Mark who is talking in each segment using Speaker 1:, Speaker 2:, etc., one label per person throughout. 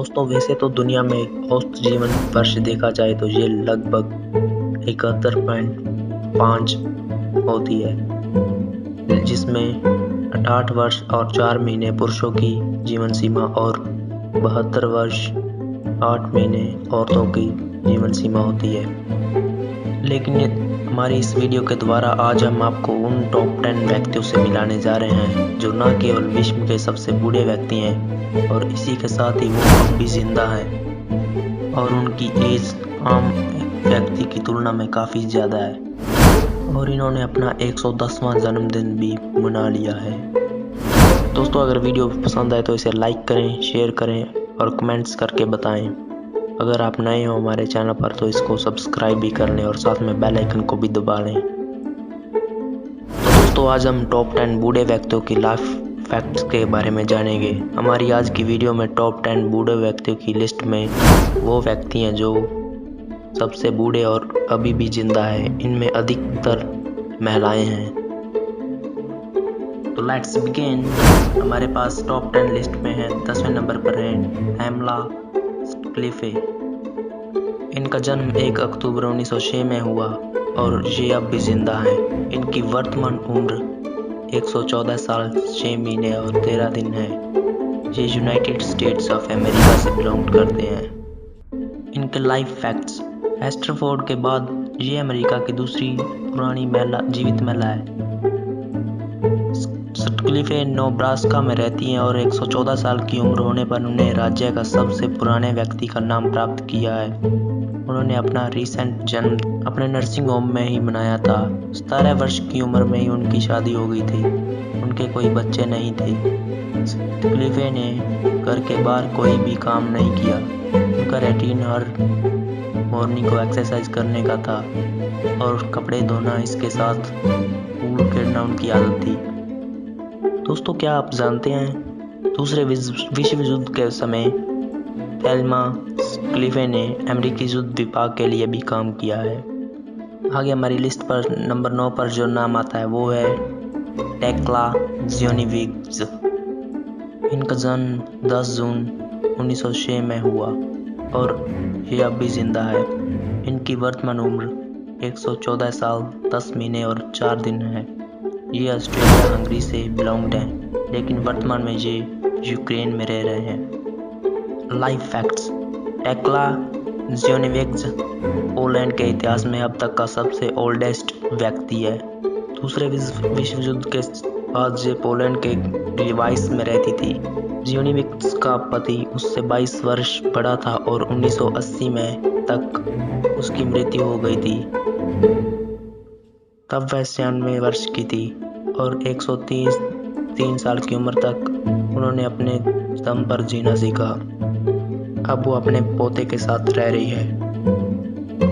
Speaker 1: दोस्तों वैसे तो दुनिया में औसत जीवन वर्ष देखा जाए तो ये लगभग 71.5 होती है, जिसमें 68 वर्ष और 4 महीने पुरुषों की जीवन सीमा और 72 वर्ष 8 महीने औरतों की जीवन सीमा होती है। लेकिन हमारी इस वीडियो के द्वारा आज हम आपको उन टॉप 10 व्यक्तियों से मिलाने जा रहे हैं जो न केवल विश्व के सबसे बूढ़े व्यक्ति हैं और इसी के साथ ही वो अब भी जिंदा हैं और उनकी एज आम व्यक्ति की तुलना में काफ़ी ज़्यादा है और इन्होंने अपना 110वां जन्मदिन भी मना लिया है। दोस्तों अगर वीडियो पसंद आए तो इसे लाइक करें, शेयर करें और कमेंट्स करके बताएं। अगर आप नए हो हमारे चैनल पर तो इसको सब्सक्राइब भी कर लें और साथ में बेल आइकन को भी दबा लें। तो दोस्तों आज हम टॉप 10 बूढ़े व्यक्तियों की लाइफ फैक्ट्स के बारे में जानेंगे। हमारी आज की वीडियो में टॉप 10 बूढ़े व्यक्तियों की लिस्ट में वो व्यक्ति हैं जो सबसे बूढ़े और अभी भी जिंदा है। इनमें अधिकतर महिलाएं हैं। तो लेट्स बिगिन। हमारे पास टॉप 10 लिस्ट में है 10वें नंबर पर है हेमला क्लिफे। इनका जन्म 1 अक्टूबर 1906 में हुआ और ये अब भी जिंदा हैं। इनकी वर्तमान उम्र 114 साल 6 महीने और 13 दिन है। ये यूनाइटेड स्टेट्स ऑफ अमेरिका से बिलोंग करते हैं। इनके लाइफ फैक्ट्स। हेस्टरफोर्ड के बाद ये अमेरिका की दूसरी पुरानी जीवित महिला है। क्लिफे नेब्रास्का में रहती हैं और 114 साल की उम्र होने पर उन्हें राज्य का सबसे पुराने व्यक्ति का नाम प्राप्त किया है। उन्होंने अपना रिसेंट जन्म अपने नर्सिंग होम में ही मनाया था। 17 वर्ष की उम्र में ही उनकी शादी हो गई थी। उनके कोई बच्चे नहीं थे। क्लिफे ने घर के बाहर कोई भी काम नहीं किया। उनका रूटीन हर मॉर्निंग को एक्सरसाइज करने का था और कपड़े धोना, इसके साथ पूल खेलना उनकी आदत थी। दोस्तों क्या आप जानते हैं दूसरे विश्व युद्ध के समय थेल्मा क्लिफे ने अमेरिकी युद्ध विभाग के लिए भी काम किया है। आगे हमारी लिस्ट पर नंबर 9 पर जो नाम आता है वो है टेक्ला ज़्योनिविक्ज़। इनका जन्म 10 जून 1906 में हुआ और ये अब भी जिंदा है। इनकी वर्तमान उम्र 114 साल 10 महीने और 4 दिन है। ये ऑस्ट्रेलिया हंगरी से बिलोंग्ड हैं, लेकिन वर्तमान में ये यूक्रेन में रह रहे हैं। Life facts. टेक्ला ज़्योनिविक्ज़ पोलैंड के इतिहास में अब तक का सबसे ओल्डेस्ट व्यक्ति है। दूसरे विश्व युद्ध के बाद ये पोलैंड के लिवाइस में रहती थी। ज़्योनिविक्ज़ का पति उससे 22 वर्ष बड़ा था और 1980 में तक उसकी मृत्यु हो गई थी। तब वह 96 वर्ष की थी और 103 साल की उम्र तक उन्होंने अपने दम पर जीना सीखा। अब वो अपने पोते के साथ रह रही है।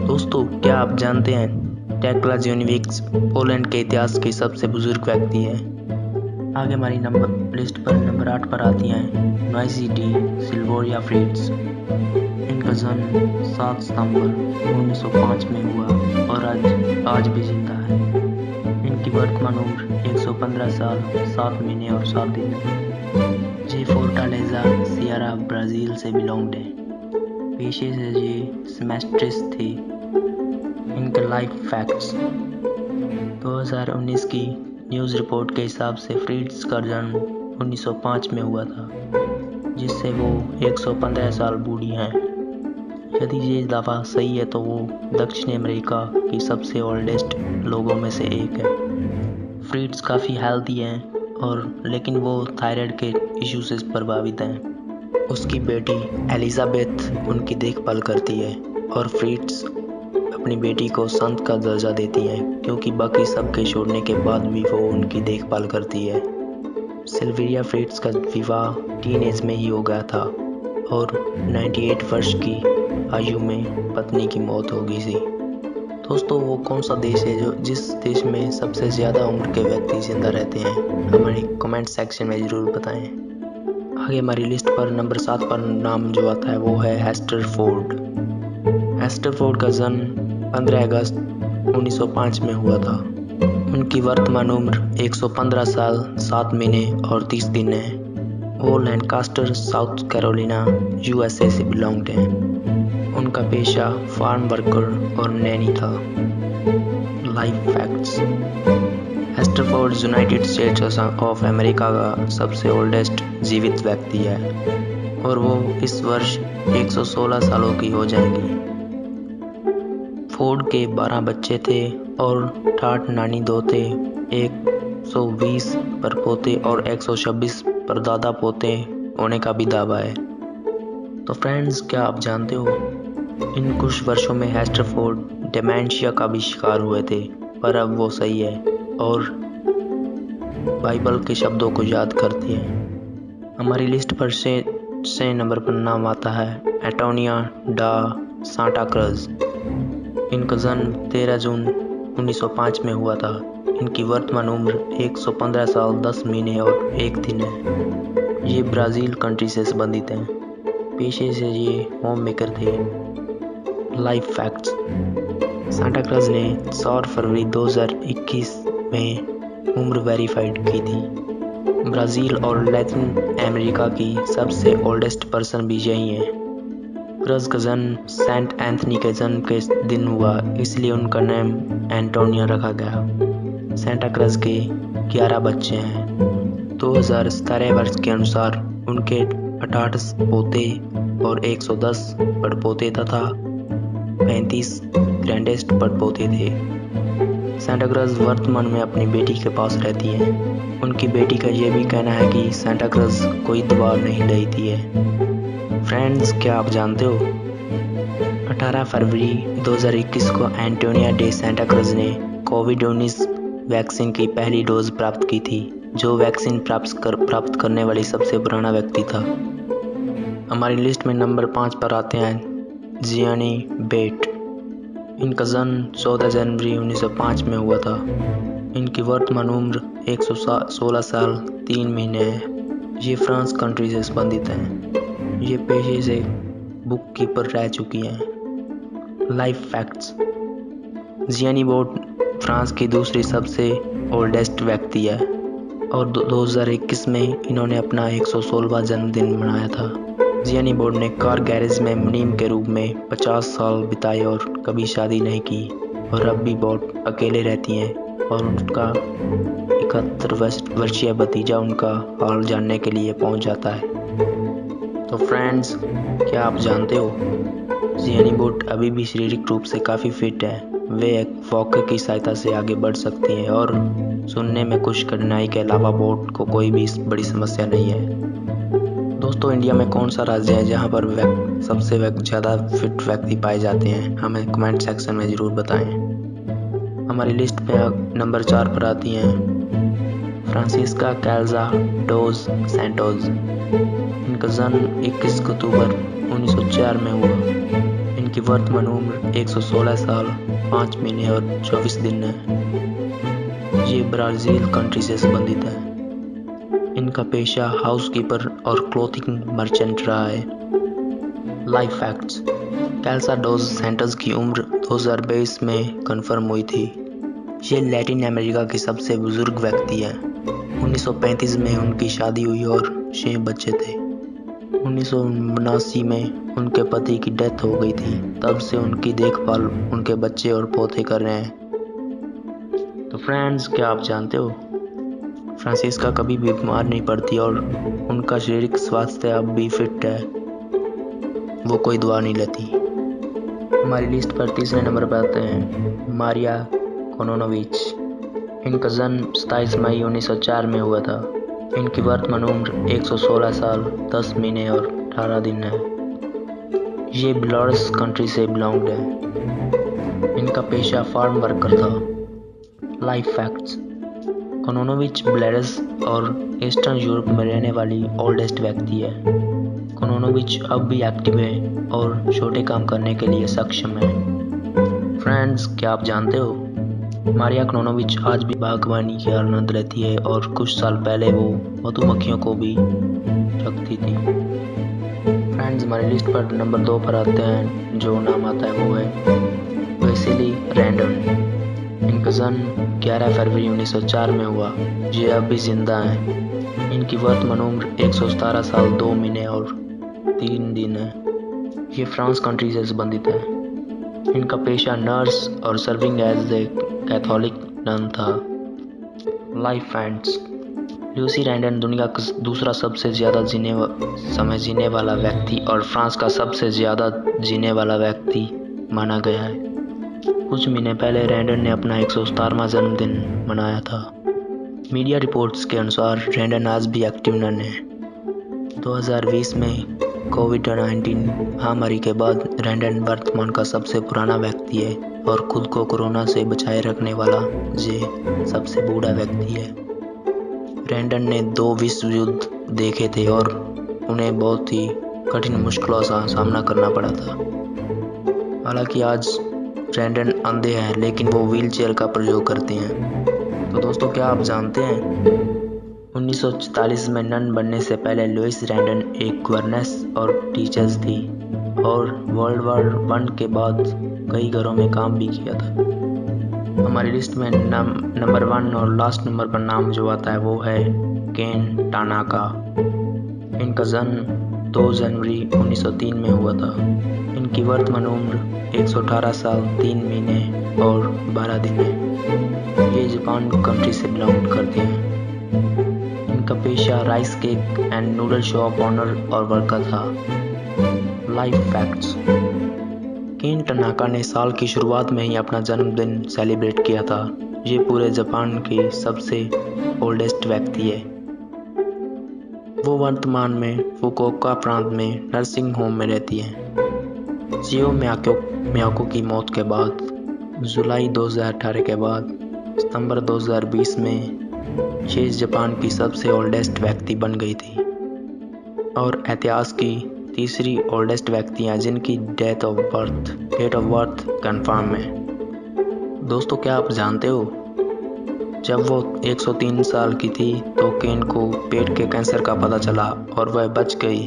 Speaker 1: दोस्तों क्या आप जानते हैं टेक्ला ज़्योनिविक्ज़ पोलैंड के इतिहास की सबसे बुजुर्ग व्यक्ति है। आगे हमारी लिस्ट पर नंबर 8 पर आती हैं नॉइजी डी सिल्वोरिया फ्रीट्ज। इनका जन्म 7 सितंबर 1905 में हुआ और आज भी जिंदा है। इनकी वर्तमान उम्र 115 साल 7 महीने और 7 दिन है। ये फोर्टालेजा सियरा ब्राज़ील से बिलोंग्ड है। पेशे से ये सेमेस्ट्रिस थे। इनके लाइफ फैक्ट्स। 2019 की न्यूज़ रिपोर्ट के हिसाब से फ्रीट्ज का जन्म 1905 में हुआ था, जिससे वो 115 साल बूढ़ी हैं। यदि ये दावा सही है तो वो दक्षिण अमेरिका की सबसे ओल्डेस्ट लोगों में से एक है। फ्रीट्ज काफ़ी हेल्दी हैं लेकिन वो थायराइड के इशू से प्रभावित हैं। उसकी बेटी एलिजाबेथ उनकी देखभाल करती है और फ्रीट्ज अपनी बेटी को संत का दर्जा देती हैं क्योंकि बाकी सबके छोड़ने के बाद भी वो उनकी देखभाल करती है। सिल्विया फ्रीट्ज का विवाह टीन एज में ही हो गया था और 98 वर्ष की आयु में पत्नी की मौत हो गई थी। दोस्तों वो कौन सा देश है जिस देश में सबसे ज़्यादा उम्र के व्यक्ति जिंदा रहते हैं, हमारे कमेंट सेक्शन में ज़रूर बताएं। आगे हमारी लिस्ट पर नंबर 7 पर नाम जो आता है वो है हेस्टरफोर्ड। हेस्टरफोर्ड का जन्म 15 अगस्त 1905 में हुआ था। उनकी वर्तमान उम्र 115 साल 7 महीने और 30 दिन है। वो लैनकास्टर साउथ कैरोलिना यूएसए से बिलोंग्ड हैं। उनका पेशा फार्म वर्कर और नैनी था। Life facts. Hester Ford United states of America का सबसे ओल्डेस्ट जीवित व्यक्ति है और वो इस वर्ष 116 सालों की हो जाएंगी। फोर्ड के 12 बच्चे थे और 68 नानी दोते, 120 परपोते और 126 परदादा पोते होने का भी दावा है। तो फ्रेंड्स, क्या आप जानते हो इन कुछ वर्षों में हेस्टर फोर्ड डिमेंशिया का भी शिकार हुए थे, पर अब वो सही है और बाइबल के शब्दों को याद करती है। हमारी लिस्ट पर से नंबर पर नाम आता है एंटोनिया डा सांटा क्रूज। इनका जन्म 13 जून 1905 में हुआ था। इनकी वर्तमान उम्र 115 साल 10 महीने और 1 दिन है। ये ब्राज़ील कंट्री से संबंधित हैं। पेशे से ये होम मेकर थे। Life facts. सांता क्रूज ने 4 फरवरी 2021 में उम्र वेरीफाइड की थी। ब्राज़ील और लैटिन अमेरिका की सबसे ओल्डेस्ट पर्सन भी यही है। क्रूज का जन्म सेंट एंथनी के जन्म के दिन हुआ, इसलिए उनका नाम एंटोनिया रखा गया। सांता क्रूज के 11 बच्चे हैं। 2017 वर्ष के अनुसार उनके 68 पोते और 110 पड़पोते तथा 35 ग्रैंडेस्ट पड़पोते थे। सांता क्रूज वर्तमान में अपनी बेटी के पास रहती है। उनकी बेटी का यह भी कहना है कि सांता क्रूज कोई दवा नहीं लेती है। फ्रेंड्स, क्या आप जानते हो 18 फरवरी 2021 को एंटोनिया डे सांता क्रूज ने कोविड-19 वैक्सीन की पहली डोज प्राप्त की थी, जो वैक्सीन प्राप्त करने वाली सबसे पुराना व्यक्ति था। हमारी लिस्ट में नंबर 5 पर आते हैं जियानी बेट। इनका जन्म 14 जनवरी 1905 में हुआ था। इनकी वर्तमान उम्र 116 साल 3 महीने है। ये फ्रांस कंट्री से संबंधित हैं। ये पेशे से बुक कीपर रह चुकी हैं। Life facts. Jiyani boat France की दूसरी सबसे ओल्डेस्ट व्यक्ति है और 2021 में इन्होंने अपना 116वां जन्मदिन मनाया था। जियानी बोर्ड ने कार गैरेज में मुनीम के रूप में 50 साल बिताए और कभी शादी नहीं की और अब भी बोर्ड अकेले रहती हैं और उनका 71 वर्षीय भतीजा उनका हाल जानने के लिए पहुंच जाता है। तो फ्रेंड्स, क्या आप जानते हो जियानी बोट अभी भी शारीरिक रूप से काफ़ी फिट है। वे एक वॉकर की सहायता से आगे बढ़ सकती हैं और सुनने में कुछ कठिनाई के अलावा बोट को कोई भी बड़ी समस्या नहीं है। दोस्तों, इंडिया में कौन सा राज्य है जहां पर सबसे ज़्यादा फिट व्यक्ति पाए जाते हैं? हमें कमेंट सेक्शन में ज़रूर बताएं। हमारी लिस्ट पे नंबर 4 पर आती हैं फ्रांसिस्का कैल्जा डोज सैंटोस। इनका जन्म 21 अक्टूबर 1904 में हुआ। इनकी वर्तमान उम्र 116 साल 5 महीने और 24 दिन है। ये ब्राज़ील कंट्री से संबंधित है। इनका पेशा हाउसकीपर और क्लोथिंग मर्चेंट रहा है। Life facts. Celsa Dos Santos की उम्र 2022 में कंफर्म हुई थी। ये लैटिन अमेरिका की सबसे बुजुर्ग व्यक्ति है। 1935 में उनकी शादी हुई और 6 बच्चे थे। 1979 में उनके पति की डेथ हो गई थी। तब से उनकी देखभाल उनके बच्चे और पोते कर रहे हैं। तो फ्रेंड्स, क्या आप जानते हो फ्रांसिस्का कभी भी बीमार नहीं पड़ती और उनका शारीरिक स्वास्थ्य अब भी फिट है। वो कोई दवा नहीं लेती। हमारी लिस्ट पर तीसरे नंबर पर आते हैं मारिया कोनोनोविच। इनका जन्म 27 मई 1904 में हुआ था। इनकी वर्तमान उम्र 116 साल 10 महीने और 18 दिन है। ये बेलारूस कंट्री से बिलोंग्ड है। इनका पेशा फार्म वर्कर था। Life facts. कोनोनोविच बेलारूस और ईस्टर्न यूरोप में रहने वाली ओल्डेस्ट व्यक्ति है। कोनोनोविच अब भी एक्टिव है और छोटे काम करने के लिए सक्षम है। फ्रेंड्स, क्या आप जानते हो मारिया कोनोनोविच आज भी बागवानी के आनंद लेती है और कुछ साल पहले वो मधुमक्खियों को भी रखती थी। फ्रेंड्स, हमारी लिस्ट पर नंबर 2 पर आते हैं। जो नाम आता है वो है वेसिली रैंडन। इनका जन्म 11 फरवरी 1904 में हुआ। ये अब भी जिंदा हैं। इनकी वर्तमान उम्र 117 साल 2 महीने और 3 दिन है। ये फ्रांस कंट्री से संबंधित है। इनका पेशा नर्स और serving as a Catholic nun था। Life facts. लूसी रैंडन दुनिया का दूसरा सबसे ज़्यादा समय जीने वाला व्यक्ति और फ्रांस का सबसे ज़्यादा जीने वाला व्यक्ति माना गया है। कुछ महीने पहले रैंडन ने अपना 117वां जन्मदिन मनाया था। मीडिया रिपोर्ट्स के अनुसार रैंडन आज भी एक्टिव नन है। 2020 में कोविड-19 महामारी के बाद रैंडन वर्तमान का सबसे पुराना व्यक्ति है और खुद को कोरोना से बचाए रखने वाला ये सबसे बूढ़ा व्यक्ति है। रैंडन ने 2 विश्व युद्ध देखे थे और उन्हें बहुत ही कठिन मुश्किलों का सामना करना पड़ा था। हालांकि आज रैंडन अंधे हैं लेकिन वो व्हीलचेयर का प्रयोग करते हैं। तो दोस्तों, क्या आप जानते हैं 1944 में नन बनने से पहले लुइस रैंडन एक गवर्नेस और टीचर्स थी और वर्ल्ड वॉर 1 के बाद कई घरों में काम भी किया था। हमारी लिस्ट में नंबर 1 और लास्ट नंबर पर नाम जो आता है वो है केन टानाका। इनका जन्म 2 जनवरी 1903 में हुआ था। इनकी वर्तमान उम्र 118 साल 3 महीने और 12 दिन है। ये जापान कंट्री से बिलोंग करते हैं। इनका पेशा rice cake and noodle shop owner और वर्कर था। Life facts. केन टानाका ने साल की शुरुआत में ही अपना जन्मदिन सेलिब्रेट किया था। ये पूरे जापान के सबसे ओल्डेस्ट व्यक्ति है। वो वर्तमान में फुकुओका प्रांत में नर्सिंग होम में रहती हैं। चियो मियाको की मौत के बाद जुलाई 2018 के बाद सितंबर 2020 में शेष जापान की सबसे ओल्डेस्ट व्यक्ति बन गई थी और इतिहास की तीसरी ओल्डेस्ट व्यक्ति हैं जिनकी डेट ऑफ बर्थ कंफर्म है। दोस्तों, क्या आप जानते हो जब वो 103 साल की थी तो केन को पेट के कैंसर का पता चला और वह बच गई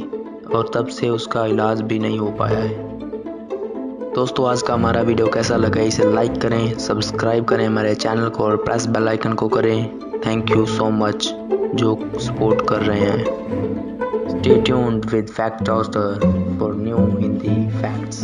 Speaker 1: और तब से उसका इलाज भी नहीं हो पाया है। दोस्तों, आज का हमारा वीडियो कैसा लगा इसे लाइक करें, सब्सक्राइब करें हमारे चैनल को और प्रेस बेल आइकन को करें। थैंक यू सो मच जो सपोर्ट कर रहे हैं। Stay tuned with fact aster for new Hindi facts.